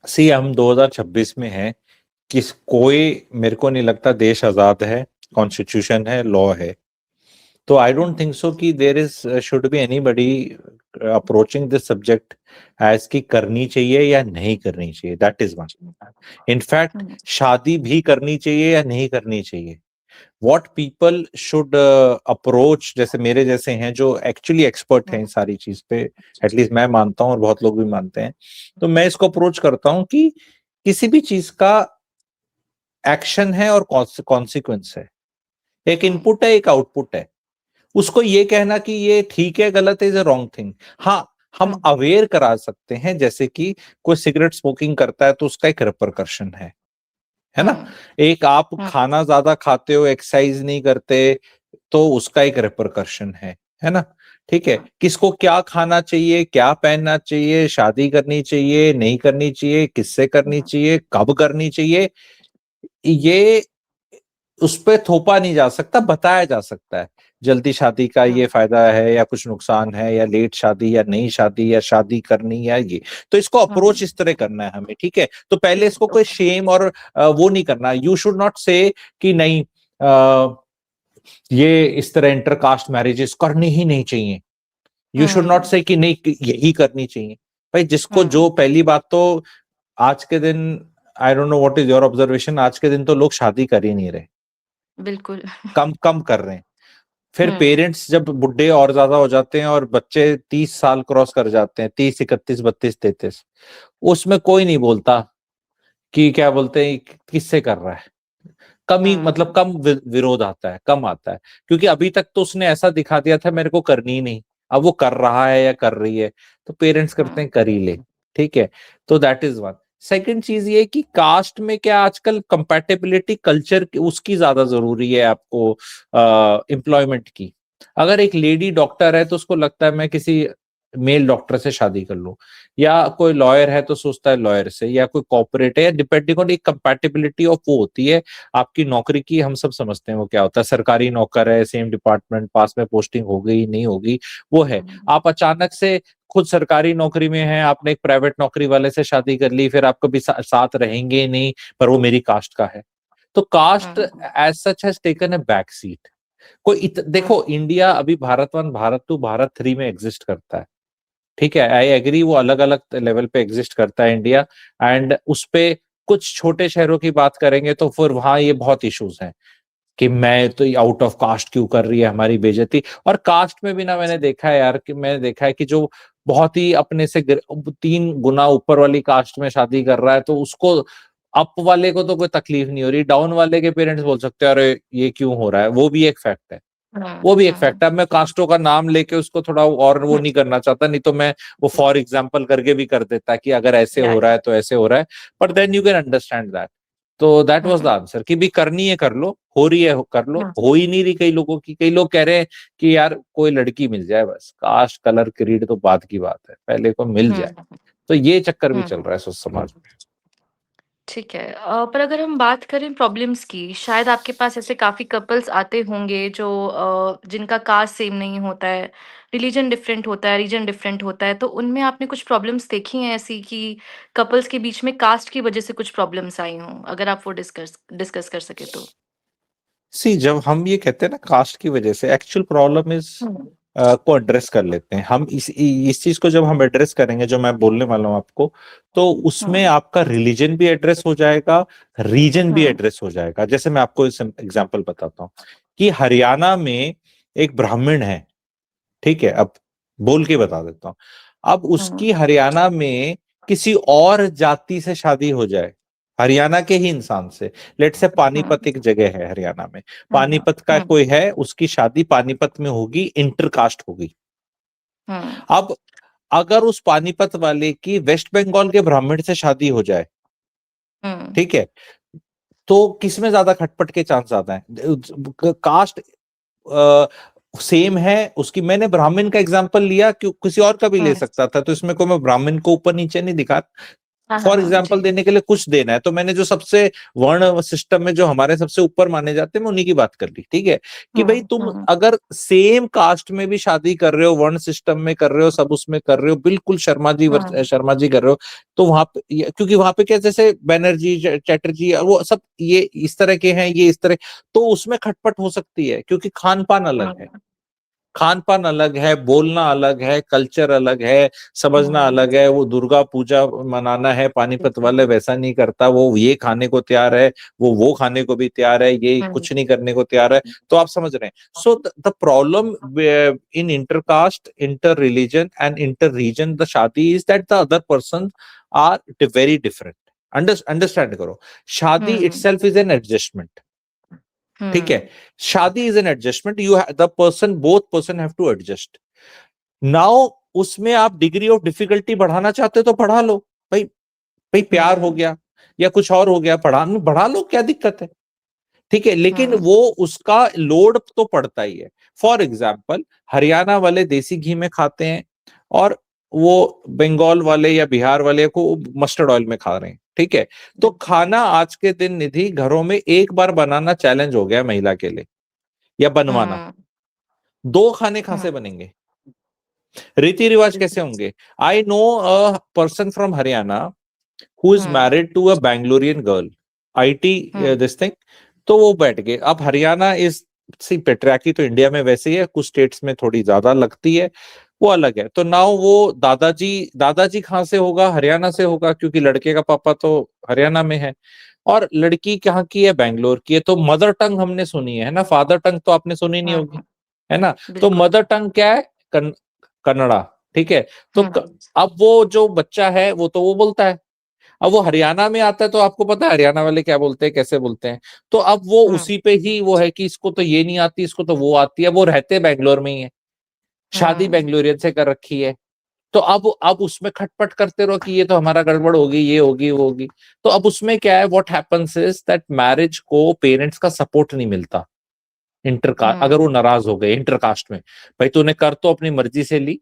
सी हम 2026 में हैं, किस कोई मेरे को नहीं लगता देश आजाद है, कॉन्स्टिट्यूशन है, लॉ है। तो आई डोंट थिंक सो कि there is should be anybody approaching this subject as की करनी चाहिए या नहीं करनी चाहिए, दैट इज वन। इनफैक्ट शादी भी करनी चाहिए या नहीं करनी चाहिए, व्हाट पीपल शुड अप्रोच, जैसे मेरे जैसे हैं जो एक्चुअली एक्सपर्ट हैं इन सारी चीज पे, एटलीस्ट मैं मानता हूं और बहुत लोग भी मानते हैं, तो मैं इसको अप्रोच करता हूं कि किसी भी चीज का एक्शन है और कॉन्सिक्वेंस है, एक इनपुट है, एक आउटपुट है। उसको ये कहना कि ये ठीक है गलत है इज अ रॉन्ग थिंग। हाँ, हम अवेयर करा सकते हैं, जैसे कि कोई सिगरेट स्मोकिंग करता है तो उसका एक रिपरकशन है ना। एक आप खाना ज्यादा खाते हो, एक्सरसाइज नहीं करते, तो उसका एक रिपरकशन है ना। ठीक है, किसको क्या खाना चाहिए, क्या पहनना चाहिए, शादी करनी चाहिए, नहीं करनी चाहिए, किससे करनी चाहिए, कब करनी चाहिए, ये उस पे थोपा नहीं जा सकता, बताया जा सकता है। जल्दी शादी का ये फायदा है या कुछ नुकसान है, या लेट शादी या नई शादी, या शादी करनी या ये। तो इसको अप्रोच इस तरह करना है हमें, ठीक है। तो पहले इसको कोई शेम और वो नहीं करना। यू शुड नॉट से कि नहीं ये इस तरह इंटरकास्ट मैरिजेस करनी ही नहीं चाहिए। यू शुड नॉट से कि नहीं यही करनी चाहिए। भाई जिसको जो, पहली बात तो आज के दिन, I don't know what is your observation, आज के दिन तो लोग शादी कर ही नहीं रहे, बिल्कुल। कम कम कर रहे हैं। फिर पेरेंट्स जब बुढ़े और ज्यादा हो जाते हैं और बच्चे 30 साल क्रॉस कर जाते हैं, 30, 31, 32, 33, उसमें कोई नहीं बोलता कि क्या बोलते हैं किससे कर रहा है। कम ही, मतलब कम विरोध आता है, कम आता है, क्योंकि अभी तक तो उसने ऐसा दिखा दिया था मेरे को करनी ही नहीं। अब वो कर रहा है या कर रही है, तो पेरेंट्स करते हैं कर ही ले, ठीक है। तो दैट इज वन। सेकंड चीज ये कि कास्ट में क्या आजकल कंपैटिबिलिटी कल्चर उसकी ज्यादा जरूरी है आपको एम्प्लॉयमेंट की। अगर एक लेडी डॉक्टर है तो उसको लगता है मैं किसी मेल डॉक्टर से शादी कर लूं, या कोई लॉयर है तो सोचता है लॉयर से, या कोई कॉर्पोरेट है, डिपेंडिंग ऑन एक कंपैटिबिलिटी ऑफ वो होती है आपकी नौकरी की। हम सब समझते हैं वो क्या होता है, सरकारी नौकर है, सेम डिपार्टमेंट, पास में पोस्टिंग हो गई नहीं होगी, वो है। आप अचानक से खुद सरकारी नौकरी में हैं, आपने एक प्राइवेट नौकरी वाले से शादी कर ली, फिर आप कभी साथ रहेंगे नहीं, पर वो मेरी कास्ट का है। तो caste as such has taken a back seat. देखो इंडिया अभी Bharat one, Bharat two, Bharat three में एग्जिस्ट करता है, ठीक है। आई एग्री, वो अलग अलग लेवल पे एग्जिस्ट करता है इंडिया, एंड उस पे कुछ छोटे शहरों की बात करेंगे तो फिर वहां ये बहुत इश्यूज हैं कि मैं तो आउट ऑफ कास्ट क्यों कर रही है, हमारी बेइज्जती। और कास्ट में भी ना मैंने देखा है यार, कि मैंने देखा है कि जो बहुत ही अपने से 3 गुना ऊपर वाली कास्ट में शादी कर रहा है, तो उसको अप वाले को तो कोई तकलीफ नहीं हो रही, डाउन वाले के पेरेंट्स बोल सकते हैं अरे ये क्यों हो रहा है। वो भी एक फैक्ट है, वो भी एक फैक्ट है। अब मैं कास्टों का नाम लेके उसको थोड़ा और वो नहीं करना चाहता, नहीं तो मैं वो फॉर एग्जाम्पल करके भी कर देता कि अगर ऐसे हो रहा है तो ऐसे हो रहा है, but then you can understand that. तो दैट वाज द आंसर कि भी करनी है कर लो, हो रही है कर लो, हो ही नहीं रही कई लोगों की। कई लोग कह रहे हैं कि यार कोई लड़की मिल जाए बस, कास्ट कलर क्रीड तो बात की बात है, पहले को मिल जाए। तो ये चक्कर भी चल रहा है समाज में। ठीक है। पर अगर हम बात करें प्रॉब्लम्स की, शायद आपके पास ऐसे काफ़ी कपल्स आते होंगे जो जिनका कास्ट सेम नहीं होता है, रिलीजन डिफरेंट होता है, रीजन डिफरेंट होता है, तो उनमें आपने कुछ प्रॉब्लम्स देखी हैं ऐसी कि कपल्स के बीच में कास्ट की वजह से कुछ प्रॉब्लम्स आई हों? अगर आप वो डिस्कस डिस्कस कर सकें तो? सी जब हम ये कहते हैं ना कास्ट की वजह से, एक्चुअल प्रॉब्लम इज को एड्रेस कर लेते हैं हम। इस चीज को जब हम एड्रेस करेंगे, जो मैं बोलने वाला हूं आपको, तो उसमें आपका रिलीजन भी एड्रेस हो जाएगा, रीजन भी एड्रेस हो जाएगा। जैसे मैं आपको इस एग्जांपल बताता हूँ कि हरियाणा में एक ब्राह्मण है, ठीक है, अब बोल के बता देता हूँ। अब उसकी हरियाणा में किसी और जाति से शादी हो जाए, हरियाणा के ही इंसान से, लेट से पानीपत एक जगह है हरियाणा में, पानीपत का कोई है, उसकी शादी पानीपत में होगी, इंटरकास्ट होगी। अब अगर उस पानीपत वाले की वेस्ट बंगाल के ब्राह्मण से शादी हो जाए, ठीक है, तो किसमें ज्यादा खटपट के चांस ज्यादा है? कास्ट सेम है उसकी। मैंने ब्राह्मण का एग्जांपल लिया, क्यों किसी और का भी ले सकता था, तो इसमें कोई मैं ब्राह्मण को ऊपर नीचे नहीं दिखा, हाँ, हाँ, फॉर हाँ, एग्जाम्पल जी। देने के लिए कुछ देना है, तो मैंने जो सबसे वर्ण सिस्टम में जो हमारे सबसे ऊपर माने जाते हैं, मैं उन्हीं की बात कर ली, ठीक है। कि भाई हुँ, तुम हुँ, अगर सेम कास्ट में भी शादी कर रहे हो, वर्ण सिस्टम में कर रहे हो, सब उसमें कर रहे हो, बिल्कुल हुँ, शर्मा जी कर रहे हो, तो वहां पे क्योंकि वहां पे क्या, जैसे बैनर्जी चैटर्जी वो सब ये इस तरह के हैं, ये इस तरह, तो उसमें खटपट हो सकती है, क्योंकि खान पान अलग है, हुँ, खान पान अलग है, बोलना अलग है, कल्चर अलग है, समझना हुँ, अलग है। वो दुर्गा पूजा मनाना है, पानीपत बिल्कुल। वाले वैसा नहीं करता, वो ये खाने को तैयार है, वो खाने को भी तैयार है, ये हुँ, कुछ नहीं करने को तैयार है। तो आप समझ रहे हैं। So the problem in intercaste, inter religion and inter region the शादी is that the other person are very different. Understand करो, शादी हुँ, इटसेल्फ इज एन एडजस्टमेंट, ठीक हुँ, है। शादी is an adjustment, you the person, both person have to adjust. Now उसमें आप डिग्री ऑफ डिफिकल्टी बढ़ाना चाहते हो तो बढ़ा लो, भाई। भाई प्यार हो हुँ, गया या कुछ और हो गया, बढ़ा लो, क्या दिक्कत है, ठीक है। लेकिन हुँ, वो उसका लोड तो पड़ता ही है। फॉर एग्जाम्पल, हरियाणा वाले देसी घी में खाते हैं, और वो बंगाल वाले या बिहार वाले को मस्टर्ड ऑयल में खा रहे हैं, ठीक है। तो बिल्कुल। खाना आज के दिन निधि घरों में एक बार बनाना चैलेंज हो गया महिला के लिए, या बनवाना। हुँ, दो खाने कहां हुँ, से बनेंगे, रीति रिवाज कैसे बिल्कुल। होंगे। I know a person from Haryana who is um, married to a Bangalorean girl, it um, this thing. तो वो बैठ गए। अब हरियाणा इज, सी पेट्रियार्की तो इंडिया में वैसे ही है, कुछ स्टेट्स में थोड़ी ज्यादा लगती है, वो अलग है। तो नाउ वो दादाजी, दादाजी कहाँ से होगा, हरियाणा से होगा, क्योंकि लड़के का पापा तो हरियाणा में है, और लड़की कहाँ की है, बैंगलोर की है। तो मदर टंग हमने सुनी है ना, फादर टंग तो आपने सुनी नहीं होगी, हुँ, है ना। तो बिल्कुल। मदर टंग क्या है, कन्नड़ा, ठीक है। तो हुँ, अब वो जो बच्चा है वो तो वो बोलता है। अब वो हरियाणा में आता है, तो आपको पता है हरियाणा वाले क्या बोलते हैं, कैसे बोलते हैं। तो अब वो हुँ, उसी पे ही वो है कि इसको तो ये नहीं आती, इसको तो वो आती है। वो रहते बैंगलोर में ही है, शादी हुँ, बैंगलोरियन से कर रखी है। तो अब उसमें खटपट करते रहो कि ये तो हमारा गड़बड़ होगी, ये होगी, वो होगी। तो अब उसमें क्या है, what happens is that marriage को पेरेंट्स का सपोर्ट नहीं मिलता। अगर वो हुँ, नाराज हो गए इंटरकास्ट में, भाई तूने कर तो अपनी मर्जी से ली,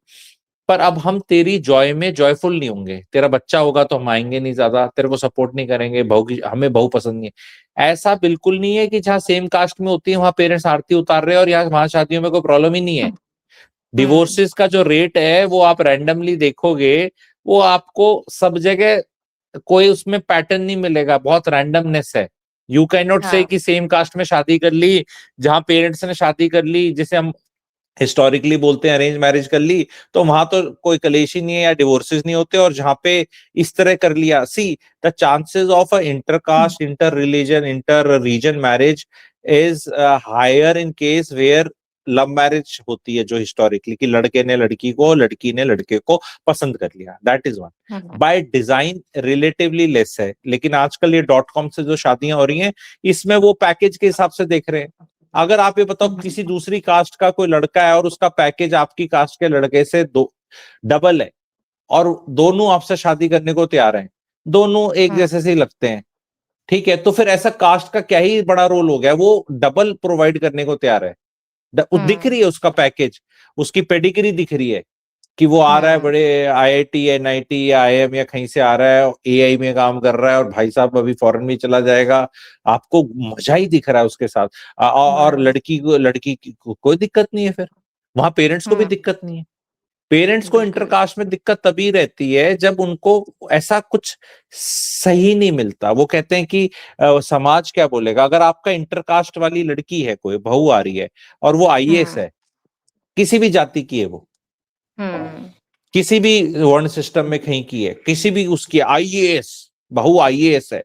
पर अब हम तेरी जॉय में जॉयफुल नहीं होंगे। तेरा बच्चा होगा तो हम आएंगे नहीं, ज्यादा तेरे को सपोर्ट नहीं करेंगे, बहू की, हमें बहू पसंद नहीं है। ऐसा बिल्कुल नहीं है कि जहाँ सेम कास्ट में होती है वहां पेरेंट्स आरती उतार रहे हैं और यहाँ वहां शादियों में कोई प्रॉब्लम ही नहीं है। हुँ, डिवोर्सेस का जो रेट है वो आप रैंडमली देखोगे, वो आपको सब जगह कोई उसमें पैटर्न नहीं मिलेगा, बहुत रैंडमनेस है। यू कैन नॉट से हाँ, कि सेम कास्ट में शादी कर ली, जहां पेरेंट्स ने शादी कर ली, जिसे हम हिस्टोरिकली बोलते हैं अरेंज मैरिज कर ली, तो वहां तो कोई कलेश ही नहीं है या डिवोर्सेस नहीं होते। और जहां पे इस तरह कर लिया, see the chances of a intercaste, inter religion, inter region marriage is higher in case where love marriage होती है, जो हिस्टोरिकली कि लड़के ने लड़की को, लड़की ने लड़के को पसंद कर लिया, that is one. Hmm, by design relatively less है, लेकिन आजकल ये डॉट कॉम से जो शादियां हो रही हैं, इसमें वो पैकेज के हिसाब से देख रहे हैं। अगर आप ये बताओ हुँ, किसी दूसरी कास्ट का कोई लड़का है और उसका पैकेज आपकी कास्ट के लड़के से दो डबल है, और दोनों आपसे शादी करने को तैयार हैं, दोनों एक हुँ, जैसे से ही लगते हैं, ठीक है, तो फिर ऐसा कास्ट का क्या ही बड़ा रोल हो गया, वो डबल प्रोवाइड करने को तैयार है। दिख हुँ, रही है उसका पैकेज, उसकी पेडिग्री दिख रही है कि वो आ रहा है हुँ, बड़े आईआईटी, एनआईटी या आईएम या कहीं से आ रहा है, एआई में काम कर रहा है, और भाई साहब अभी फॉरेन भी चला जाएगा। आपको मजा ही दिख रहा है उसके साथ। और हुँ, लड़की को कोई दिक्कत नहीं है, फिर वहां पेरेंट्स को भी हुँ, दिक्कत नहीं है। पेरेंट्स को बिल्कुल। इंटरकास्ट में दिक्कत तभी रहती है जब उनको ऐसा कुछ सही नहीं मिलता। वो कहते हैं कि समाज क्या बोलेगा। अगर आपका इंटरकास्ट वाली लड़की है, कोई बहू आ रही है, और वो आईएएस हुँ, है, किसी भी जाति की है वो, हुँ, किसी भी वर्ण सिस्टम में कहीं की है, किसी भी उसकी आईएएस, बहू आईएएस है,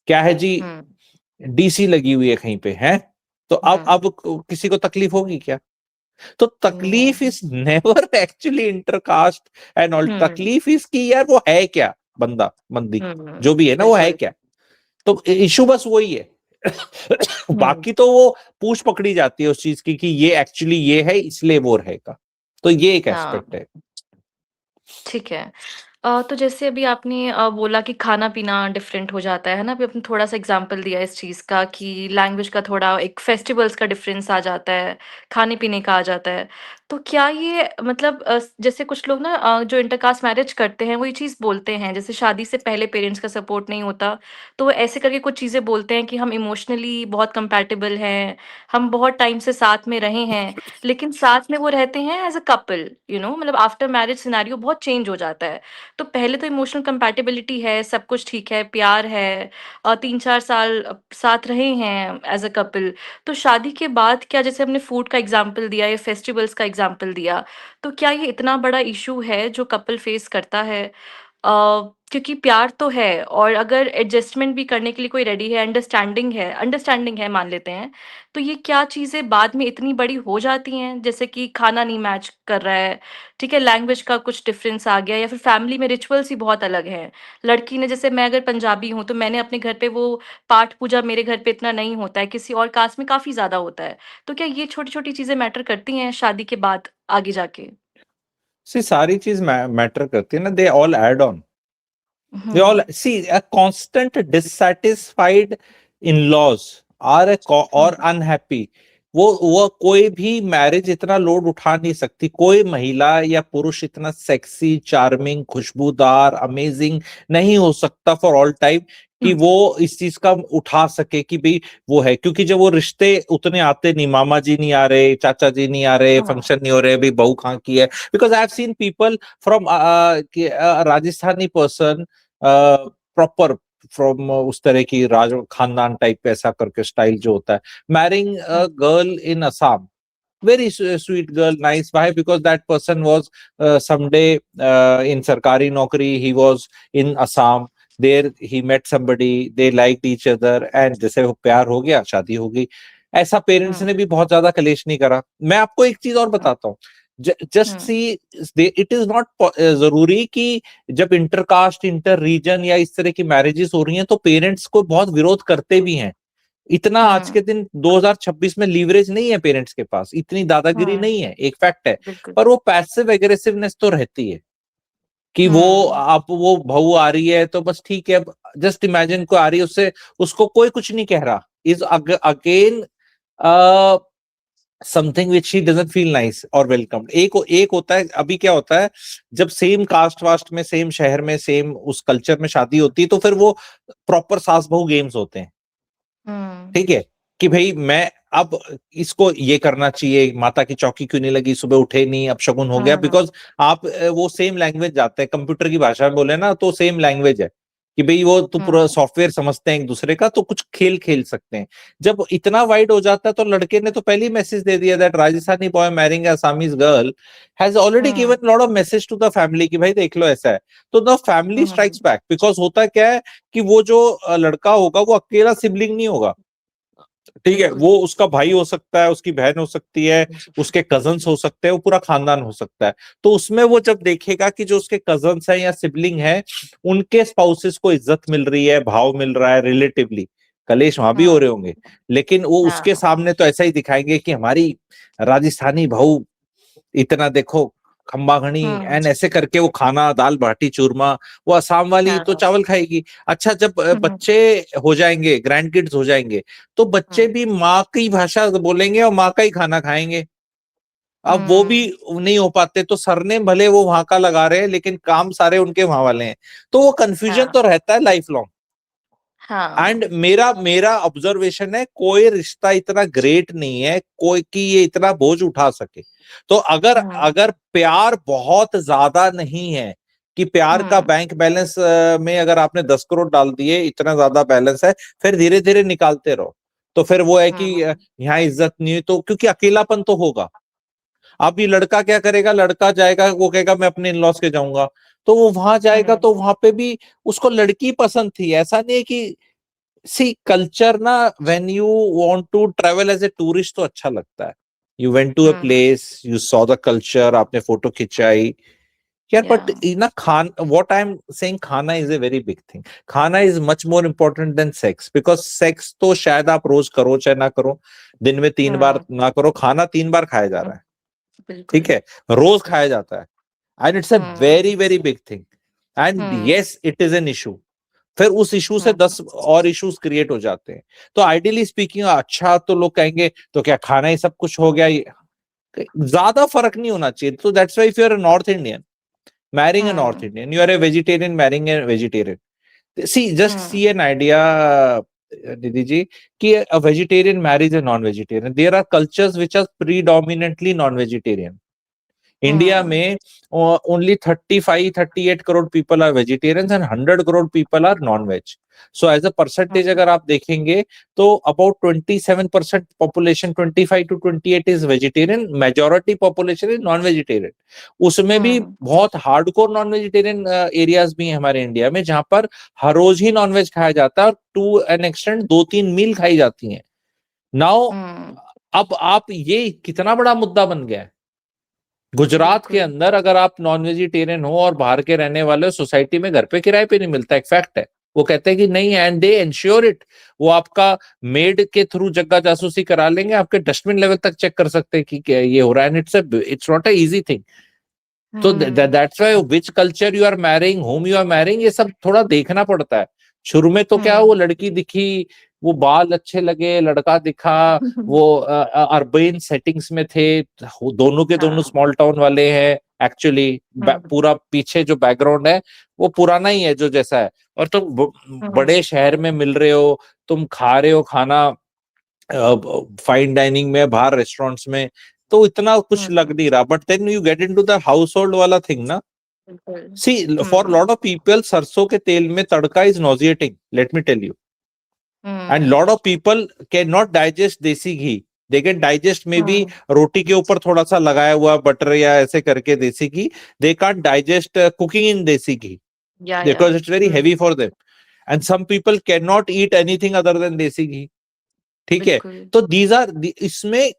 क्या है जी, हुँ, डीसी लगी हुई है कहीं पे है, तो हुँ, अब किसी को तकलीफ होगी क्या। तो नहीं, तकलीफ is never actually intercaste and all. हुँ, तकलीफ इसकी यार वो है क्या, बंदा बंदी हुँ, जो भी है ना, वो है बिल्कुल। क्या। तो इशू बस वही है। हुँ, बाकी तो वो पूछ पकड़ी जाती है उस चीज की कि ये एक्चुअली ये है, इसलिए वो रहेगा। तो ये एक हाँ, एस्पेक्ट है। ठीक है। तो जैसे अभी आपने बोला कि खाना-पीना डिफरेंट हो जाता है ना? अभी आपने थोड़ा-सा एग्ज़ाम्पल दिया इस चीज़ का कि लैंग्वेज का थोड़ा एक फेस्टिवल्स का डिफरेंस आ जाता है, खाने-पीने का आ जाता है। तो क्या ये मतलब जैसे कुछ लोग ना जो इंटरकास्ट मैरिज करते हैं वो ये चीज़ बोलते हैं, जैसे शादी से पहले पेरेंट्स का सपोर्ट नहीं होता, तो वो ऐसे करके कुछ चीज़ें बोलते हैं कि हम इमोशनली बहुत कंपैटिबल हैं, हम बहुत टाइम से साथ में रहे हैं, लेकिन साथ में वो रहते हैं एज़ अ कपल, मतलब आफ्टर मैरिज सिनेरियो बहुत चेंज हो जाता है। तो पहले तो इमोशनल कंपैटिबिलिटी है, सब कुछ ठीक है, प्यार है 3-4 साल साथ रहे हैं एज़ अ कपल, तो शादी के बाद क्या, जैसे हमने फूड का एग्जाम्पल दिया या फेस्टिवल्स का एग्जाम्पल दिया, तो क्या ये इतना बड़ा इशू है जो कपल फेस करता है? क्योंकि प्यार तो है और अगर एडजस्टमेंट भी करने के लिए कोई रेडी है, अंडरस्टैंडिंग है मान लेते हैं, तो ये क्या चीज़ें बाद में इतनी बड़ी हो जाती हैं, जैसे कि खाना नहीं मैच कर रहा है, ठीक है, लैंग्वेज का कुछ डिफरेंस आ गया या फिर फैमिली में रिचुअल्स ही बहुत अलग हैं। लड़की ने, जैसे मैं अगर पंजाबी हूँ, तो मैंने अपने घर पे वो पाठ पूजा मेरे घर पे इतना नहीं होता है, किसी और कास्ट में काफ़ी ज़्यादा होता है। तो क्या ये छोटी-छोटी चीज़ें मैटर करती हैं शादी के बाद आगे जाके? सी सारी चीज मैटर करती है ना, they all add on. They all um, see a constant dissatisfied in-laws are or um, unhappy. वो कोई भी मैरिज इतना लोड उठा नहीं सकती, कोई महिला या पुरुष इतना सेक्सी, चार्मिंग, खुशबूदार, अमेजिंग नहीं हो सकता फॉर ऑल टाइम कि हुँ, वो इस चीज का उठा सके कि भाई वो है। क्योंकि जब वो रिश्ते उतने आते नहीं, मामा जी नहीं आ रहे, चाचा जी नहीं आ रहे, हाँ, फंक्शन नहीं हो रहे, भाई बहू कहाँ की है। Because I have seen people from Rajasthani person proper from उस तरह की राज खानदान टाइप ऐसा करके स्टाइल जो होता है, marrying a hmm, girl in Assam, very sweet girl, nice. Why? Because that person was someday in sarkari naukri, he was in Assam, there he met somebody, they liked each other, and जैसे वो प्यार हो गया, शादी हो गई। ऐसा parents हुँ, ने भी बहुत ज्यादा कलेश नहीं करा। मैं आपको एक चीज और हुँ, बताता हूँ, just um, see, it is not जरूरी कि जब इंटरकास्ट, इंटर रीजन या इस तरह की मैरिजेस हो रही हैं तो पेरेंट्स को बहुत विरोध करते भी हैं। इतना आज के हुँ, दिन 2026 में लीवरेज नहीं है पेरेंट्स के पास, इतनी दादागिरी हुँ, नहीं है, एक फैक्ट है। बिल्कुल। पर वो पैसिव एग्रेसिवनेस तो रहती है कि वो हुँ, आप वो बहू आ रही है तो बस ठीक है, जस्ट इमेजिन को आ रही है, उससे उसको कोई कुछ नहीं कह रहा, is again something which she doesn't feel nice और वेलकम्ड। एक होता है, अभी क्या होता है, जब सेम कास्ट वास्ट में, सेम शहर में, सेम उस कल्चर में शादी होती है तो फिर वो प्रॉपर सास बहू गेम्स होते हैं। हुँ, ठीक है, कि भाई मैं अब इसको ये करना चाहिए, माता की चौकी क्यों नहीं लगी, सुबह उठे नहीं, अब शगुन हो गया। हुँ, बिकॉज आप वो सेम लैंग्वेज जाते हैं, कंप्यूटर की भाषा में बोले ना तो सेम लैंग्वेज है कि भाई वो तो पूरा हुँ, सॉफ्टवेयर समझते हैं एक दूसरे का, तो कुछ खेल खेल सकते हैं। जब इतना वाइड हो जाता है तो लड़के ने तो पहले ही मैसेज दे दिया that Rajasthani boy marrying Assamese girl has already um, given lot of message to the family कि भाई देख लो ऐसा है। तो the family um, strikes back, because होता क्या है कि वो जो लड़का होगा वो अकेला सिबलिंग नहीं होगा। ठीक है, बिल्कुल। वो उसका भाई हो सकता है, उसकी बहन हो सकती है, उसके कजन्स हो सकते हैं, वो पूरा खानदान हो सकता है। तो उसमें वो जब देखेगा कि जो उसके कजन्स हैं या सिबलिंग है, उनके स्पाउसेस को इज्जत मिल रही है, भाव मिल रहा है रिलेटिवली, कलेश वहां भी हो रहे हुँ, होंगे, लेकिन वो उसके हाँ, सामने तो ऐसा ही दिखाएंगे कि हमारी राजस्थानी बहू इतना देखो खंबा घनी, हुँ, एंड ऐसे करके वो खाना, दाल बाटी चूरमा। वो असम वाली तो हाँ, चावल खाएगी। अच्छा, जब हुँ, हुँ, बच्चे हो जाएंगे, ग्रैंड किड्स हो जाएंगे, तो बच्चे हुँ, भी माँ की भाषा बोलेंगे और माँ का ही खाना खाएंगे। अब वो भी हुँ, नहीं हो पाते तो सरनेम भले वो वहां का लगा रहे हैं लेकिन काम सारे उनके वहां वाले हैं। तो वो कंफ्यूजन हाँ, तो रहता है लाइफ लॉन्ग। हाँ, एंड मेरा मेरा ऑब्जर्वेशन है, कोई रिश्ता इतना ग्रेट नहीं है कोई कि ये इतना बोझ उठा सके। तो अगर हुँ, अगर प्यार बहुत ज्यादा नहीं है, कि प्यार का हुँ, बैंक बैलेंस में अगर आपने 10 करोड़ डाल दिए, इतना ज्यादा बैलेंस है, फिर धीरे धीरे निकालते रहो। तो फिर वो है कि हुँ, यहाँ इज्जत नहीं है, तो क्योंकि अकेलापन तो होगा। अब ये लड़का क्या करेगा, लड़का जाएगा, वो कहेगा मैं अपने इन लॉज के जाऊंगा, तो वो वहां जाएगा हुँ, तो वहां पे भी उसको लड़की पसंद थी, ऐसा नहीं है कि सी कल्चर ना, when you want to travel as a tourist तो अच्छा लगता है। You went to a hmm, place, you saw the culture, आपने फोटो खिंचाई यार। या बट ना खान व्हाट आई एम सेइंग, खाना is a very big thing. खाना is much more important than sex, because sex तो शायद आप रोज करो चाहे ना करो, दिन में 3 बार हुँ, ना करो, खाना 3 बार खाया जा हुँ, रहा है। ठीक बिल्कुल। है, रोज खाया जाता है, and it's a hmm, very very big thing, and hmm, yes it is an issue. फिर उस इशू से हुँ, 10 और इश्यूज क्रिएट हो जाते हैं। तो आइडियली स्पीकिंग, अच्छा तो लोग कहेंगे तो क्या खाना ही सब कुछ हो गया ये? ज्यादा फर्क नहीं होना चाहिए। तो that's why if you are North Indian marrying a North Indian, you are a vegetarian marrying a vegetarian, see just see an idea दीदी जी, कि a vegetarian marries a non-vegetarian. There are cultures which are predominantly non-vegetarian. India में only 35-38 crore people are vegetarians and 100 crore people are non veg. So as a percentage अगर आप देखेंगे तो about 27% population 25 to 28 is vegetarian, majority population is non vegetarian. उसमें भी बहुत hardcore non vegetarian areas भी हैं हमारे इंडिया में, जहां पर हर रोज ही नॉनवेज खाया जाता है और टू एन एक्सटेंट 2-3 मील खाई जाती हैं। नाउ अब आप, ये कितना बड़ा मुद्दा बन गया है। गुजरात के अंदर अगर आप नॉन वेजिटेरियन हो और बाहर के रहने वाले हो, सोसाइटी में घर पे किराए पे नहीं मिलता, एक फैक्ट है। वो कहते हैं कि नहीं, एंड दे एंश्योर इट, वो आपका मेड के थ्रू जग्गा जासूसी करा लेंगे, आपके डस्टबिन लेवल तक चेक कर सकते हैं कि क्या ये हो रहा है, and it's not a easy thing. तो that's why which culture you are marrying, home you are marrying, ये सब थोड़ा देखना पड़ता है। शुरू में तो क्या, वो लड़की दिखी, वो बाल अच्छे लगे, लड़का दिखा, वो अर्बन सेटिंग्स में थे, दोनों के दोनों स्मॉल टाउन वाले हैं एक्चुअली, पूरा पीछे जो बैकग्राउंड है वो पुराना ही है जो जैसा है, और तुम बड़े शहर में मिल रहे हो, तुम खा रहे हो खाना फाइन डाइनिंग में, बाहर रेस्टोरेंट्स में, तो इतना कुछ लग नहीं रहा। But then you get into the household वाला थिंग ना, see for lot of people सरसों के तेल में तड़का is nauseating, let me tell you, and lot of people can not digest desi ghee, they can digest maybe रोटी के ऊपर थोड़ा सा लगाया हुआ बटर या ऐसे करके desi ghee, they can't digest cooking in desi ghee because it's very heavy for them, and some people can not eat anything other than desi ghee. ठीक है, तो दीज आर, इसमें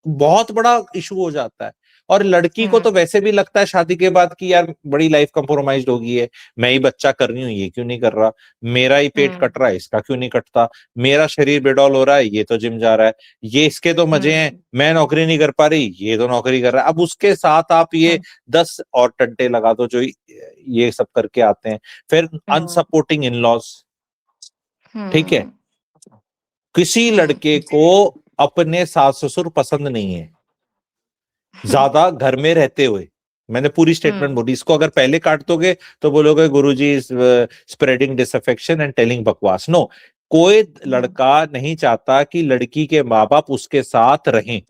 बहुत बड़ा इशू हो जाता है। और लड़की को तो वैसे भी लगता है शादी के बाद कि यार बड़ी लाइफ कंप्रोमाइज्ड हो गई है, मैं ही बच्चा कर रही हूँ, ये क्यों नहीं कर रहा, मेरा ही पेट कट रहा है, इसका क्यों नहीं कटता, मेरा शरीर बेडौल हो रहा है, ये तो जिम जा रहा है, ये इसके तो मजे हैं, मैं नौकरी नहीं कर पा रही, ये तो नौकरी कर रहा है। अब उसके साथ आप ये 10 और टंटे लगा दो जो ये सब करके आते हैं, फिर अनसपोर्टिंग इन लॉज। ठीक है, किसी लड़के को अपने सास ससुर पसंद नहीं है ज्यादा घर में रहते हुए, मैंने पूरी स्टेटमेंट बोली, इसको अगर पहले काट दोगे तो बोलोगे Guruji is spreading disaffection and telling बकवास। नो, कोई लड़का नहीं चाहता कि लड़की के माँ बाप उसके साथ रहें।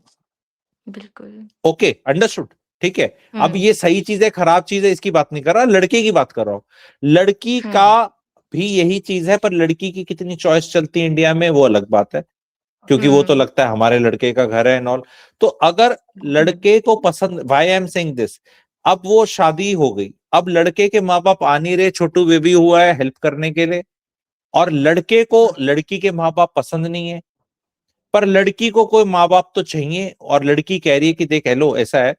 बिल्कुल, ओके, अंडरस्टूड। ठीक है, अब ये सही चीज है खराब चीज है इसकी बात नहीं कर रहा, लड़के की बात कर रहा हूं। लड़की का भी यही चीज है, पर लड़की की कितनी चॉइस चलती है इंडिया में वो अलग बात है, क्योंकि वो तो लगता है हमारे लड़के का घर है एंड ऑल। तो अगर लड़के को पसंद, why I am saying this, अब वो शादी हो गई, अब लड़के के माँ बाप आ नहीं रहे, छोटू बेबी हुआ है हेल्प करने के लिए, और लड़के को लड़की के माँ बाप पसंद नहीं है, पर लड़की को कोई माँ बाप तो चाहिए, और लड़की कह रही है कि देख हेलो ऐसा है,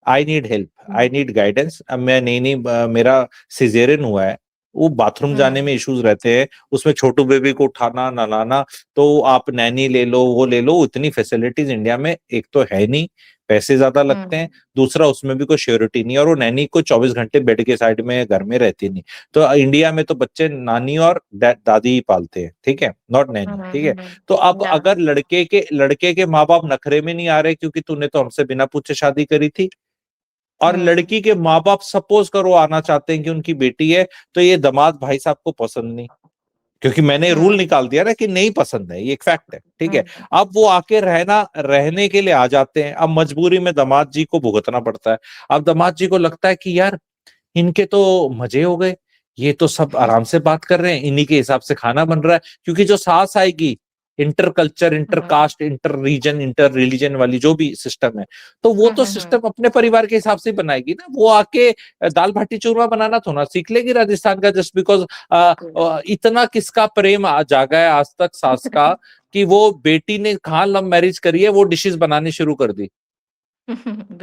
I need help, I need guidance, अब मैं नहीं मेरा सिजेरियन हुआ है, वो बाथरूम जाने में इश्यूज रहते हैं, उसमें छोटू बेबी को उठाना नलाना, तो आप नैनी ले लो, वो ले लो, इतनी फैसिलिटीज इंडिया में एक तो है नहीं, पैसे ज्यादा लगते हैं, दूसरा उसमें भी कोई श्योरिटी नहीं, और वो नैनी को 24 घंटे बेड के साइड में घर में रहती नहीं। तो इंडिया में तो बच्चे नानी और दादी ही पालते हैं, ठीक है, नॉट नैनी। ठीक है, तो अब अगर लड़के के माँ बाप नखरे में नहीं आ रहे क्योंकि तूने तो हमसे बिना पूछे शादी करी थी, और लड़की के माँ बाप सपोज करो आना चाहते हैं कि उनकी बेटी है, तो ये दामाद भाई साहब को पसंद नहीं, क्योंकि मैंने रूल निकाल दिया ना कि नहीं पसंद है, ये एक फैक्ट है। ठीक है, अब वो आके रहने के लिए आ जाते हैं, अब मजबूरी में दामाद जी को भुगतना पड़ता है। अब दामाद जी को लगता है कि यार इनके तो मजे हो गए, ये तो सब आराम से बात कर रहे हैं, इन्हीं के हिसाब से खाना बन रहा है, क्योंकि जो सास आएगी inter culture, inter caste, inter region, inter religion वाली जो भी सिस्टम है, तो वो तो सिस्टम अपने परिवार के हिसाब से बनाएगी ना, वो आके दाल बाटी चूरमा बनाना थोड़ा सीख लेगी राजस्थान का, जस्ट बिकॉज इतना किसका प्रेम जागा है आज तक सास का कि वो बेटी ने कहाँ लव मैरिज करी है, वो डिशेस बनानी शुरू कर दी।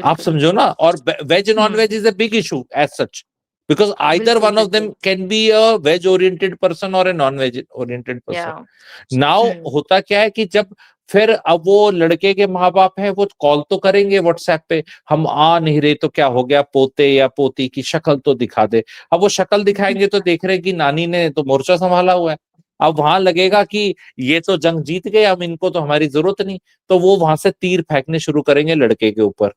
आप समझो ना, और veg non veg is a big issue as such, because either one of them can be a veg oriented person or a non veg oriented person. Now होता क्या है कि जब फिर अब वो लड़के के माँ बाप हैं, वो कॉल तो करेंगे व्हाट्सएप पे, हम आ नहीं रहे तो क्या हो गया, पोते या पोती की शक्ल तो दिखा दे। अब वो शक्ल दिखाएंगे तो देख रहे कि नानी ने तो मोर्चा संभाला हुआ है, अब वहां लगेगा कि ये तो जंग जीत गए, अब इनको तो हमारी जरूरत नहीं, तो वो वहां से तीर फेंकने शुरू करेंगे लड़के के ऊपर,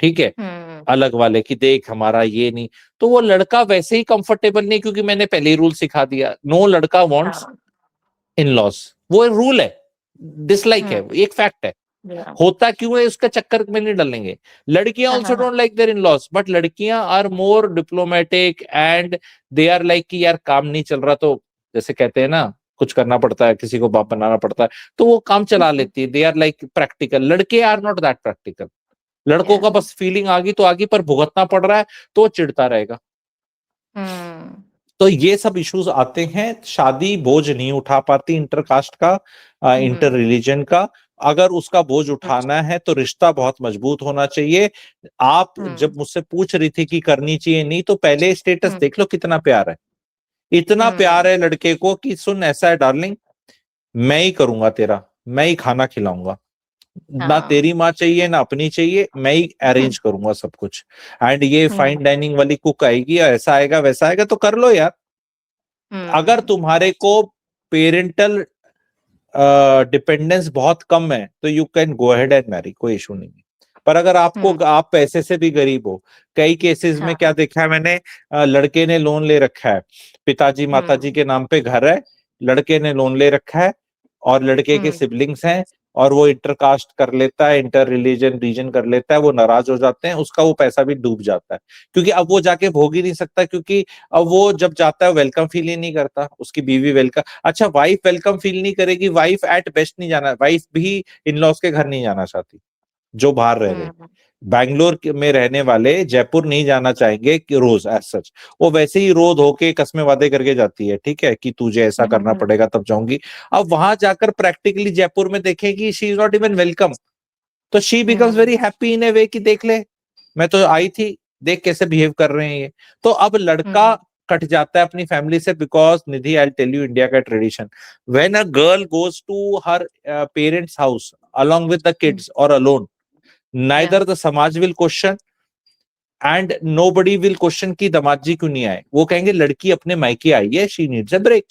ठीक है, हुँ, अलग वाले की देख हमारा ये नहीं। तो वो लड़का वैसे ही कंफर्टेबल नहीं, क्योंकि मैंने पहले ही रूल सिखा दिया, नो लड़का वांट्स हाँ, इन लॉस, वो रूल है, डिसलाइक है, हुँ, एक फैक्ट है। या होता क्यों है उसका चक्कर में नहीं डालेंगे। लड़कियां हाँ, ऑल्सो हाँ, हाँ, don't like their in laws, but लड़कियां are more diplomatic and they are like कि यार काम नहीं चल रहा तो, जैसे कहते हैं ना, कुछ करना पड़ता है, किसी को बाप बनाना पड़ता है, तो वो काम चला हुँ, लेती है, दे आर लाइक प्रैक्टिकल। लड़के आर नॉट दैट प्रैक्टिकल। लड़कों या का बस फीलिंग आ गई तो आगे, पर भुगतना पड़ रहा है तो वो चिढ़ता रहेगा। हुँ, तो ये सब इश्यूज आते हैं, शादी बोझ नहीं उठा पाती इंटरकास्ट का, इंटर हुँ, रिलीजन का। अगर उसका बोझ अच्छा, उठाना है तो रिश्ता बहुत मजबूत होना चाहिए। आप हुँ, जब मुझसे पूछ रही थी कि करनी चाहिए नहीं, तो पहले स्टेटस हुँ, देख लो कितना प्यार है। इतना प्यार हुँ, है लड़के को कि सुन ऐसा है डार्लिंग, मैं ही करूंगा तेरा, मैं ही खाना खिलाऊंगा, ना हाँ, तेरी माँ चाहिए ना अपनी चाहिए, मैं ही हुँ, अरेंज करूंगा सब कुछ। एंड ये हुँ, फाइन डाइनिंग वाली कुक आएगी, ऐसा आएगा वैसा आएगा, तो कर लो यार। अगर हुँ, तुम्हारे को पेरेंटल डिपेंडेंस बहुत कम है तो you can go ahead and marry, कोई इशू नहीं है। पर अगर आपको, हुँ, आप पैसे से भी गरीब हो, कई केसेस में क्या हाँ, देखा है मैंने, लड़के ने लोन ले रखा है, पिताजी माताजी हुँ, के नाम पे घर है, लड़के ने लोन ले रखा है, और लड़के के हुँ, सिबलिंग्स हैं, और वो इंटरकास्ट कर लेता है, इंटर रिलीजन रीजन कर लेता है, वो नाराज हो जाते हैं, उसका वो पैसा भी डूब जाता है, क्योंकि अब वो जाके भोग ही नहीं सकता, क्योंकि अब वो जब जाता है वेलकम फील ही नहीं करता, उसकी बीवी वेलकम, अच्छा वाइफ वेलकम फील नहीं करेगी, वाइफ एट बेस्ट नहीं जाना, वाइफ भी इन लॉज के घर नहीं जाना चाहती, जो बाहर रह रहे, हुँ, में रहने वाले जयपुर नहीं जाना चाहेंगे कि रोज एज सच, वो वैसे ही रो धो के कस्में वादे करके जाती है, ठीक है, कि तुझे ऐसा हुँ, करना हुँ, पड़ेगा तब जाऊंगी। अब वहां जाकर प्रैक्टिकली जयपुर में देखेगी she is not even welcome, तो she becomes hmm, very happy in a way कि देख ले, मैं तो आई थी, देख कैसे बिहेव कर रहे हैं ये। तो अब लड़का हुँ, कट जाता है अपनी फैमिली से, because Nidhi I tell you India का tradition, when a girl goes to her parents house along with the hmm, kids or alone, या neither the samaj will question and nobody will question की दामाद जी क्यों नहीं आए, वो कहेंगे लड़की अपने मायके आई है, शी नीड्स अ ब्रेक।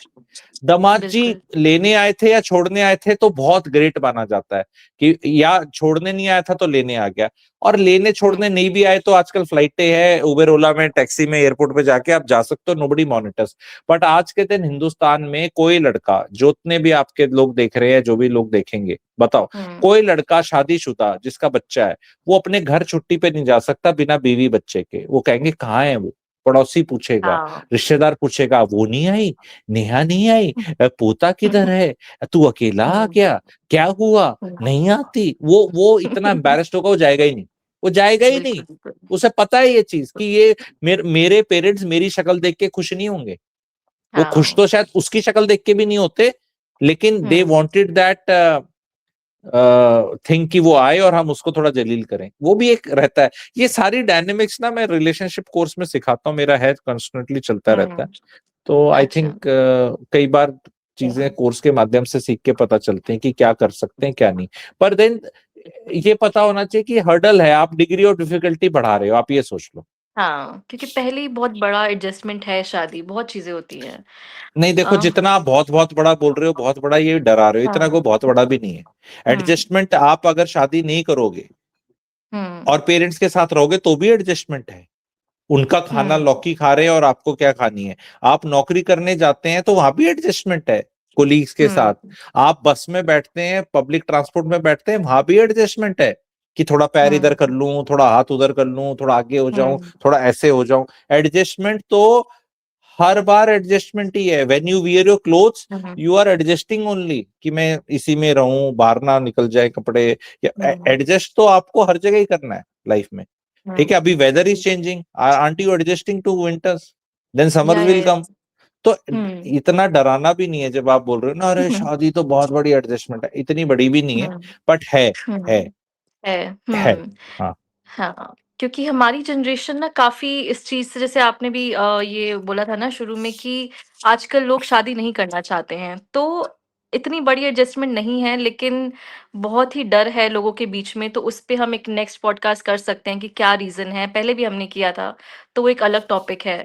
दामाद जी बिल्कुल, लेने आए थे या छोड़ने आए थे तो बहुत ग्रेट माना जाता है, कि या छोड़ने नहीं आया था तो लेने आ गया, और लेने हुँ, छोड़ने नहीं भी आए तो आजकल फ्लाइटें हैं, उबेर ओला में टैक्सी में एयरपोर्ट पे जाके आप जा सकते हो, नोबडी मॉनिटर्स। बट आज के दिन हिंदुस्तान में कोई लड़का, जितने भी आपके लोग देख रहे हैं, जो भी लोग देखेंगे, बताओ, हुँ, कोई लड़का शादीशुदा जिसका बच्चा है, वो अपने घर छुट्टी पे नहीं जा सकता बिना बीवी बच्चे के, वो कहेंगे कहाँ है वो, पड़ोसी पूछेगा, हाँ, रिश्तेदार पूछेगा, वो नहीं आई, नेहा नहीं आई, पोता किधर है, तू अकेला आ हुँ, गया, क्या हुआ, हुँ, नहीं आती, वो इतना एम्बैरेस्ड होगा, वो जाएगा ही नहीं, वो जाएगा ही नहीं। बिल्कुल, बिल्कुल, उसे पता है ये चीज कि ये मेरे पेरेंट्स मेरी शक्ल देख के खुश नहीं होंगे, वो खुश हाँ, तो शायद उसकी शक्ल देख के भी नहीं होते, लेकिन दे हुँ, वांटेड दैट थिंक कि वो आए और हम उसको थोड़ा जलील करें, वो भी एक रहता है। ये सारी डायनेमिक्स ना मैं रिलेशनशिप कोर्स में सिखाता हूँ, मेरा है कॉन्स्टेंटली चलता रहता है। हुँ, तो आई अच्छा, थिंक कई बार चीजें कोर्स के माध्यम से सीख के पता चलते हैं कि क्या कर सकते हैं क्या नहीं। पर देन ये पता होना चाहिए कि हर्डल है, आप डिग्री और डिफिकल्टी बढ़ा रहे हो, आप ये सोच लो। हाँ, क्योंकि पहले ही बहुत बड़ा एडजस्टमेंट है शादी, बहुत चीज़ें होती हैं। नहीं देखो, अ, जितना आप बहुत बहुत बड़ा बोल रहे हो, बहुत बड़ा ये डरा रहे हो, इतना हाँ, कोई बहुत बड़ा भी नहीं है। हुँ, एडजस्टमेंट, आप अगर शादी नहीं करोगे हुँ, और पेरेंट्स के साथ रहोगे तो भी एडजस्टमेंट है। उनका खाना हुँ, लौकी खा रहे हैं और आपको क्या खानी है, आप नौकरी करने जाते हैं तो वहां भी एडजस्टमेंट है कोलीग्स के साथ, हुँ, आप बस में बैठते हैं, पब्लिक ट्रांसपोर्ट में बैठते हैं, वहां भी एडजस्टमेंट है, कि थोड़ा पैर इधर कर हुँ, लूं, थोड़ा हाथ उधर कर लूं, थोड़ा आगे हो जाऊं, हुँ, थोड़ा ऐसे हो जाऊं। एडजस्टमेंट तो हर बार एडजस्टमेंट ही है, when you wear your clothes um, you are adjusting only, कि मैं इसी में रहूं, बाहर ना निकल जाए कपड़े, या हुँ, एडजस्ट तो आपको हर जगह ही करना है लाइफ में। ठीक है, हुँ, अभी weather is changing, aren't you adjusting to winters, then summer will yeah, come. तो हुँ, इतना डराना भी नहीं है, जब आप बोल रहे हो ना अरे हुँ, शादी तो बहुत बड़ी एडजस्टमेंट है, इतनी बड़ी भी नहीं है, हुँ, बट है हुँ, है, है। हुँ। हाँ। हाँ, क्योंकि हमारी जनरेशन ना काफ़ी इस चीज़ से, जैसे आपने भी ये बोला था ना शुरू में कि आजकल लोग शादी नहीं करना चाहते हैं, तो इतनी बड़ी एडजस्टमेंट नहीं है, लेकिन बहुत ही डर है लोगों के बीच में, तो उस पे हम एक नेक्स्ट पॉडकास्ट कर सकते हैं कि क्या रीज़न है, पहले भी हमने किया था। तो वो एक अलग टॉपिक है।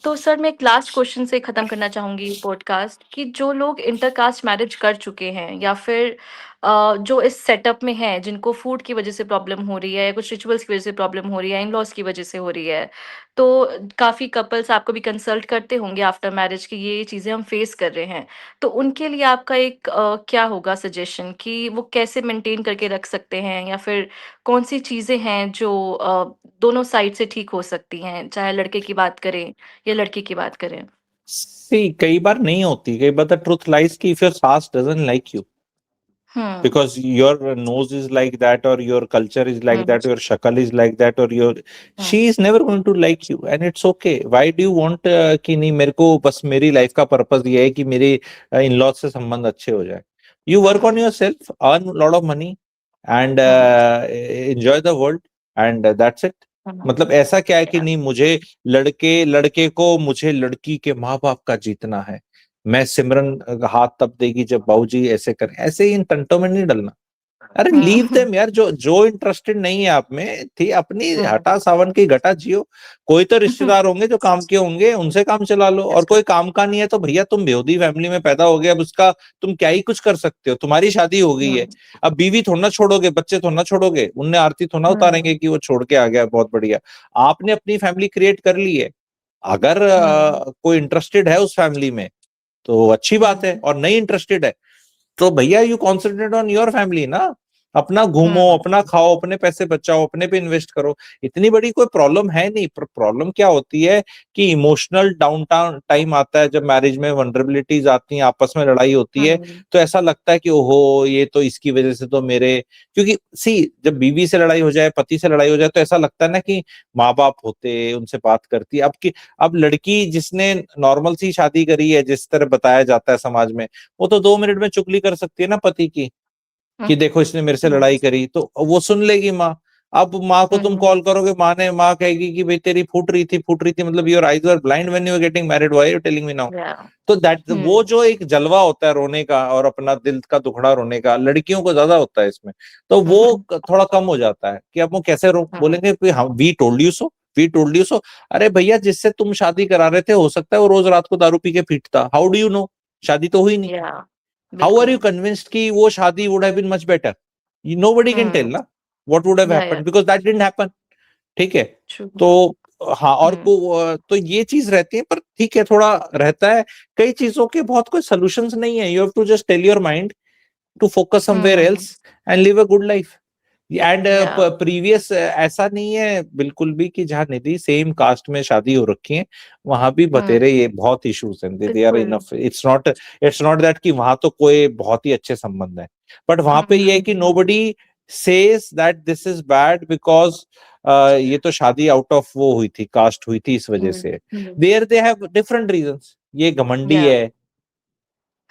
तो सर मैं एक लास्ट क्वेश्चन से ख़त्म करना चाहूँगी पॉडकास्ट, कि जो लोग इंटरकास्ट मैरिज कर चुके हैं या फिर जो इस सेटअप में हैं, जिनको फूड की वज़ह से प्रॉब्लम हो रही है या कुछ रिचुअल्स की वज़ह से प्रॉब्लम हो रही है, इन-लॉज़ की वज़ह से हो रही है, तो काफ़ी कपल्स आपको भी कंसल्ट करते होंगे आफ्टर मैरिज कि ये चीज़ें हम फेस कर रहे हैं। तो उनके लिए आपका एक क्या होगा सजेशन कि वो कैसे मेंटेन करके रख सकते हैं, या फिर कौन-सी चीज़ें हैं जो दोनों साइड से ठीक हो सकती हैं, चाहे लड़के की बात करें या लड़की की बात करें? सी कई बार नहीं होती, कई बार द ट्रुथ लाइज कि इफ योर सास doesn't like you hmm, because your nose is like that or your culture is like hmm, that, your shakal is like that, or your hmm, she is never going to like you and it's okay. Why do you want कि नहीं मेरे को बस मेरी life का purpose ये है कि मेरे इन लॉज से संबंध अच्छे हो जाए. You work on hmm, yourself, earn a lot of money and hmm, enjoy the world and that's it. हुँ, मतलब ऐसा क्या है कि या नहीं मुझे लड़के लड़के को मुझे लड़की के माँ बाप का जीतना है. मैं सिमरन हाथ तब देगी जब बाबूजी ऐसे करें, ऐसे ही इन टंटों में नहीं डलना. अरे हुँ, लीव देम यार, जो जो इंटरेस्टेड नहीं है आप में थी अपनी हुँ, हटा सावन की घटा जियो. कोई तो रिश्तेदार होंगे जो काम के होंगे, उनसे काम चला लो. और कोई काम का नहीं है तो भैया तुम बेहूदी फैमिली में पैदा हो गए, अब उसका तुम क्या ही कुछ कर सकते हो. तुम्हारी शादी हो गई है, हुँ, अब बीवी थोड़ा ना छोड़ोगे, बच्चे थोड़ा ना छोड़ोगे, उनने आरती थोड़ा ना उतारेंगे हुँ, कि वो छोड़ के आ गया बहुत बढ़िया. आपने अपनी फैमिली क्रिएट कर ली है. अगर हुँ, कोई इंटरेस्टेड है उस फैमिली में तो अच्छी बात है, हुँ, और नहीं इंटरेस्टेड है तो भैया you concentrate on your family ना. अपना घूमो, हुँ, अपना खाओ, अपने पैसे बचाओ, अपने पे इन्वेस्ट करो. इतनी बड़ी कोई प्रॉब्लम है नहीं. प्रॉब्लम क्या होती है कि इमोशनल डाउन टाइम आता है जब मैरिज में वनरेबिलिटीज आती हैं, आपस में लड़ाई होती है. हुँ, तो ऐसा लगता है कि ओहो ये तो इसकी वजह से तो मेरे, क्योंकि सी जब बीवी से लड़ाई हो जाए, पति से लड़ाई हो जाए, तो ऐसा लगता है ना कि माँ बाप होते उनसे बात करती है. अब लड़की जिसने नॉर्मल सी शादी करी है, जिस तरह बताया जाता है समाज में, वो तो 2 मिनट में चुगली कर सकती है ना पति की हुँ, कि देखो इसने मेरे से हुँ, लड़ाई करी, तो वो सुन लेगी माँ. अब माँ को तुम हुँ, कॉल करोगे, माँ कहेगी कि भाई तेरी फूट रही थी, मतलब your eyes were blind when you are getting married, why are you telling me now. या तो दैट वो हुँ, जो एक जलवा होता है रोने का और अपना दिल का दुखड़ा रोने का, लड़कियों को ज्यादा होता है इसमें. तो हुँ, वो हुँ, थोड़ा कम हो जाता है कि अब वो कैसे हुँ, बोलेंगे कि हाँ we told you so, we told you so. अरे भैया जिससे तुम शादी करा रहे थे, हो सकता है वो रोज रात को दारू पी के पीटता. How do you know? शादी तो हुई नहीं. या हाउ आर बिल्कुल। यू कन्विंस्ड कि वो शादी would have been much better? Nobody can tell hmm, ना what would have uh happened because that didn't happen. ठीक है. ट्रू। तो हाँ, और हुँ, तो ये चीज रहती है, पर ठीक है थोड़ा रहता है. कई चीजों के बहुत कोई सॉल्यूशंस नहीं है. You have to just tell your mind to focus somewhere um, else and live a good life. And या प्रीवियस ऐसा नहीं है बिल्कुल भी कि जहाँ निधि सेम कास्ट में शादी हो रखी है वहां भी हुँ, बतेरे ये बहुत इश्यूज हैं. दे आर बिल्कुल। इनफ. इट्स नॉट दैट कि वहां तो कोई बहुत ही अच्छे संबंध है. बट वहां पे ये है हुँ, कि nobody says that this is bad because ये तो शादी आउट ऑफ वो हुई थी, कास्ट हुई थी, इस वजह हुँ, से. Hmm, there they have different reasons. ये घमंडी या है.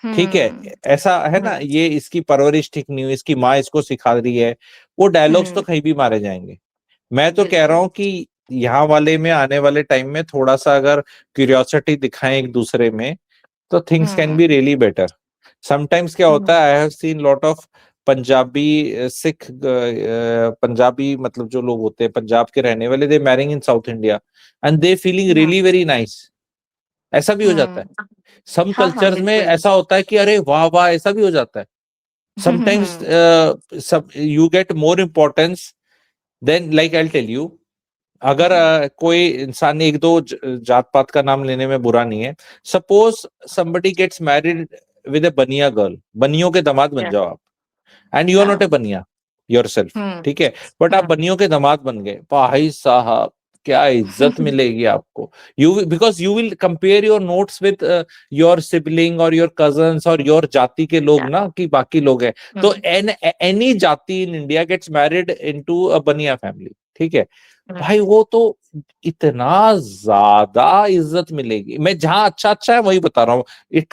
ठीक है. हुँ, ऐसा है ना, हुँ, ये इसकी परवरिश ठीक नहीं हुई, इसकी माँ इसको सिखा रही है. वो डायलॉग्स तो हुँ, कहीं भी मारे जाएंगे. मैं तो कह रहा बिल्कुल। हूँ कि यहाँ वाले में आने वाले टाइम में थोड़ा सा अगर क्यूरियोसिटी दिखाएं एक दूसरे में, तो things can hmm, be really better. Sometimes क्या होता हुँ, है, I have seen lot of Punjabi Sikh Punjabi, मतलब जो लोग होते हैं पंजाब के रहने वाले, they marrying in south India and they feeling हाँ, रियली वेरी नाइस. ऐसा भी हो जाता है. हुँ, सम हाँ, हाँ, कल्चर्स में बिल्कुल। ऐसा होता है कि अरे वाह वाह, ऐसा भी हो जाता है. हुँ, हुँ, समटाइम्स हुँ, सब you get more importance then, like I tell you. अगर हुँ, कोई इंसान, एक दो जात पात का नाम लेने में बुरा नहीं है, suppose somebody gets married with a Bania girl, बनियों के दामाद बन या जाओ आप, एंड यू आर हाँ, नॉट ए बनिया योरसेल्फ. हुँ, ठीक है. बट आप हुँ, बनियों के दामाद बन गए, भाई साहब क्या इज्जत मिलेगी आपको. You because you will compare your notes with your sibling और योर कजन्स और योर जाति के लोग या ना, कि बाकी लोग हैं. तो हुँ, एनी जाति in India gets married into a Bania family. ठीक है. हुँ, भाई वो तो इतना ज्यादा इज्जत मिलेगी. मैं जहां अच्छा अच्छा है वही बता रहा हूँ.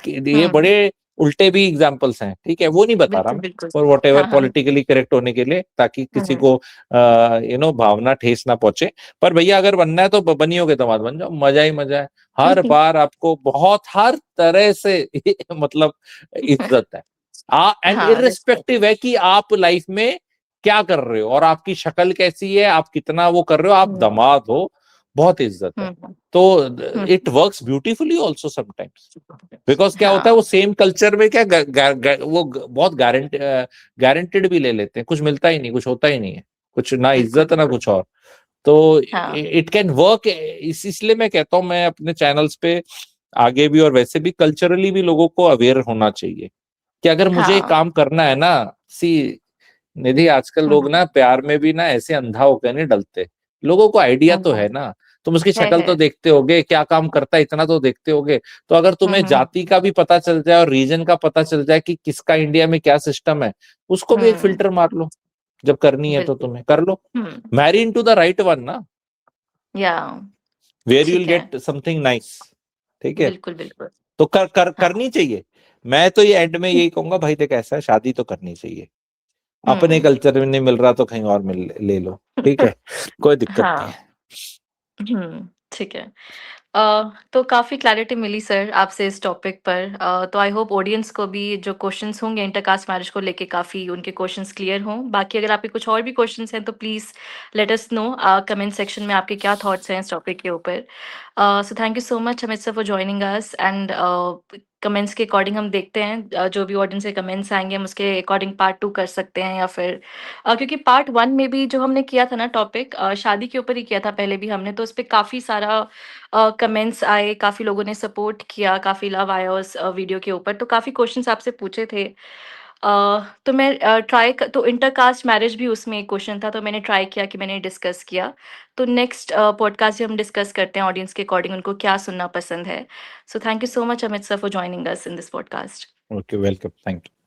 ये हुँ, बड़े उल्टे भी एग्जाम्पल्स हैं. ठीक है, वो नहीं बता रहा बिल्कुल, मैं, बिल्कुल। फॉर वॉट एवर हाँ, हाँ, पॉलिटिकली करेक्ट होने के लिए, ताकि किसी हुँ, को भावना ठेस ना पहुंचे. पर भैया अगर बनना है तो बनियों के दामाद बन जाओ, मजा ही मजा है. हर बार आपको बहुत हर तरह से मतलब इज्जत है. एंड हाँ, रिस्पेक्ट। इररिस्पेक्टिव है कि आप लाइफ में क्या कर रहे हो और आपकी शक्ल कैसी है, आप कितना वो कर रहे हो, आप हुँ, दामाद हो. बहुत इज्जत है। हम्म तो hmm it works beautifully also sometimes, because क्या होता है वो हाँ सेम कल्चर में क्या वो बहुत गारंटेड भी ले लेते हैं, कुछ मिलता ही नहीं, कुछ होता ही नहीं है, कुछ ना बिल्कुल इज्जत ना बिल्कुल कुछ और। तो हाँ इट कैन वर्क, इसलिए मैं कहता हूँ मैं अपने चैनल्स पे आगे भी और वैसे भी कल्चरली भी लोगों को अवेयर होना चाहिए कि अगर मुझे ये हाँ काम करना है ना, सी निधि, आजकल लोग हम्म ना प्यार में भी ना ऐसे अंधा होकर नहीं डलते। लोगों को आइडिया तो हम्म, है ना, तुम उसकी शक्ल है तो देखते होगे, क्या काम करता है इतना तो देखते होगे। तो अगर तुम्हें हम्म जाति का भी पता चल जाए और रीजन का पता चल जाए कि किसका इंडिया में क्या सिस्टम है, उसको भी एक हम्म फिल्टर मार लो। जब करनी है तो बिल्कुल तुम्हें कर लो, hmm marry into the right one ना, या वेयर यू विल ठीक है गेट समथिंग नाइस। ठीक है, बिल्कुल बिल्कुल तो हाँ करनी चाहिए। मैं तो ये एंड में यही कहूंगा भाई, देख ऐसा है, शादी तो करनी चाहिए। अपने हम्म कल्चर में नहीं मिल रहा तो कहीं और मिल ले लो, ठीक है, कोई दिक्कत नहीं हाँ है। ठीक है। तो काफ़ी क्लैरिटी मिली सर आपसे इस टॉपिक पर। तो आई होप ऑडियंस को भी जो क्वेश्चंस होंगे इंटरकास्ट मैरिज को लेके काफ़ी उनके क्वेश्चंस क्लियर हों। बाकी अगर आपके कुछ और भी क्वेश्चंस हैं तो please let us know comment section में आपके क्या थॉट्स हैं इस टॉपिक के ऊपर। So thank you so much Amit sir for joining us and comments के अकॉर्डिंग हम देखते हैं जो भी ऑडियंस के कमेंट्स आएंगे हम उसके अकॉर्डिंग पार्ट 2 कर सकते हैं या फिर क्योंकि पार्ट 1 में भी जो हमने किया था ना टॉपिक शादी के ऊपर ही किया था पहले भी हमने, तो उस पे काफ़ी सारा कमेंट्स आए, काफ़ी लोगों ने सपोर्ट किया, काफ़ी लव आया उस वीडियो के ऊपर, तो काफ़ी क्वेश्चंस आपसे पूछे थे। तो मैं तो इंटरकास्ट मैरिज भी उसमें एक क्वेश्चन था, तो मैंने ट्राई किया कि मैंने डिस्कस किया। तो नेक्स्ट पॉडकास्ट में हम डिस्कस करते हैं ऑडियंस के अकॉर्डिंग उनको क्या सुनना पसंद है। So thank you so much Amit sir for joining us in this podcast. Okay, welcome, thank you.